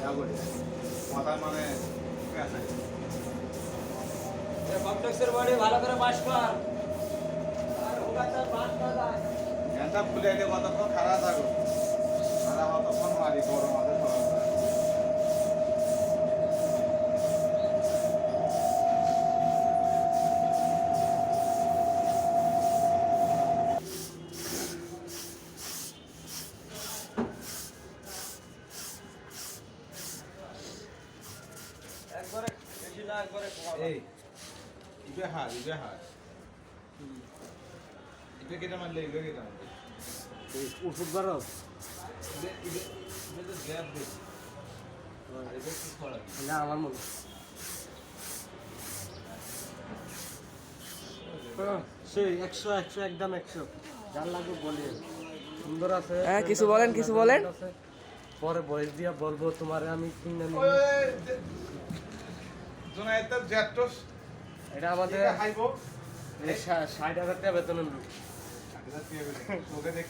মাথায় মানে কমপ্লেক্সের বডি ভালো করে বাস কর আর ওখানটা বাস না যায় ফ্যানটা খুলে এলে কতক্ষণ খারাপ থাকো খারাপ কতক্ষণ মারি গরম আছে একবারে বেশি না একবারে কম এই ইবে হার ইবে কেটে মারলে ইবে কেটে মারলে ওষুধ বারো ইবে তো গ্যাপ বেশি ইবে কি করা না আমার মনে সেই 100 একদম 100 যার লাগবে বলি সুন্দর আছে হ্যাঁ কিছু বলেন পরে বয়স দিয়া বলবো তোমারে আমি কিনে নিব জোনায়েত জেটস এটা আমাদের হাইবো 60,000 টাকা বেতন তোকে দেখি